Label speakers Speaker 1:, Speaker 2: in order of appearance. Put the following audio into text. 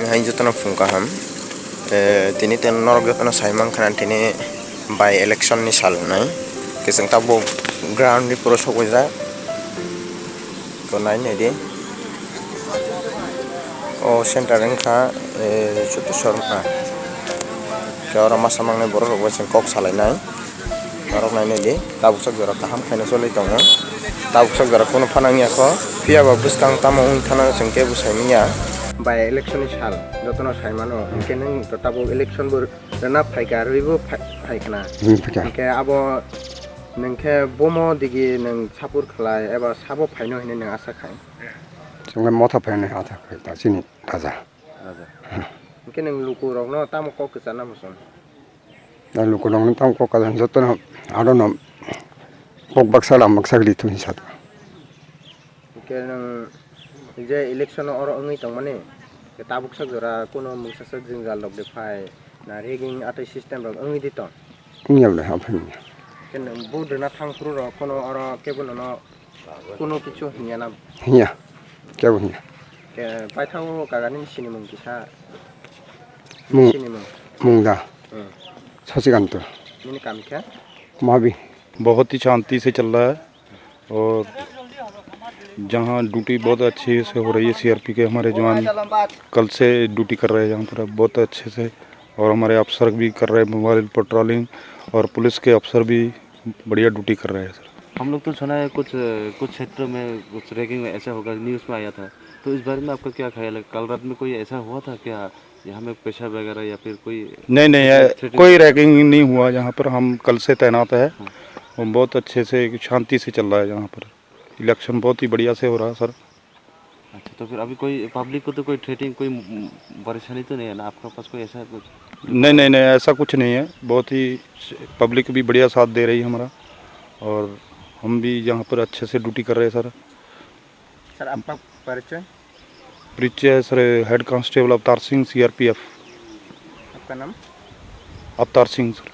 Speaker 1: hai jotno phungka ham tini ten norok jotno saimang khana tini by election ni sal nai kisang tabo ground ni puro sokojak to nai nei di o center engkha chutu sorma jora masa mangnai borok rok wasing kok salai nai norok nai nei di tabuk sak jora kaham khaina solai tongo tabuk sak jora kono phanangya kho phiaba buskang tamo ung thana sengke busaimiya by election ni sal jotno saimano engke nang to tabo election bor na phaika ribo phaikna engke abo nengke bomo digi nang sapur khlai eba sabo phaino hine nang asa khai
Speaker 2: 정말 못하 편해 하다 그다 진이 가자
Speaker 1: engke nang luku rok no tamo kok kesana muson
Speaker 2: 나 루코롱은 땅 kok가서 졌더니 아로는 복박사람 막사리 tun이사다
Speaker 1: engke nang je election oro ngai tongmane tabuk sak jora kono mungsasak jingal rok de phai na rigging atai system rok ngai di tong
Speaker 2: 응nhập lại học hình
Speaker 1: ken budu na thang pru ro kono oro kebun no kono kichu hinya na
Speaker 2: hiya kéo hiya
Speaker 1: ke pai thau kagani sini mung kisa
Speaker 2: 뭉
Speaker 1: sini mung
Speaker 2: 뭉다 사시간 또
Speaker 1: ini kam kya
Speaker 2: Mavi
Speaker 3: बहुत ही शांति से चल रहा है और जहाँ duty बहुत अच्छे से हो रही है सीआरपी के हमारे जवान कल से ड्यूटी कर रहे हैं यहाँ पर बहुत अच्छे से और हमारे अफसर भी कर रहे हैं मोबाइल पेट्रोलिंग और पुलिस के अफसर भी बढ़िया ड्यूटी कर रहे हैं सर।
Speaker 4: हम लोग तो सुना है कुछ क्षेत्रों में कुछ रैगिंग में ऐसा होगा न्यूज़ में आया था, तो इस बारे में आपका क्या ख्याल है? कल रात में कोई ऐसा हुआ था क्या यहाँ में पेशा वगैरह या फिर कोई?
Speaker 3: नहीं कोई रैगिंग नहीं हुआ यहाँ पर। हम कल से तैनात है और बहुत अच्छे से शांति से चल रहा है यहाँ पर। इलेक्शन बहुत ही बढ़िया से हो रहा है सर।
Speaker 4: अच्छा, तो फिर अभी कोई पब्लिक को तो कोई थ्रेटिंग कोई परेशानी तो नहीं है ना आपके पास कोई ऐसा कुछ?
Speaker 3: नहीं ऐसा कुछ नहीं है। बहुत ही पब्लिक भी बढ़िया साथ दे रही है हमारा और हम भी यहाँ पर अच्छे से ड्यूटी कर रहे हैं सर।
Speaker 1: सर आपका परिचय?
Speaker 3: परिचय sir head constable Avtar Singh CRPF।
Speaker 1: आपका नाम?
Speaker 3: अवतार सिंह सर।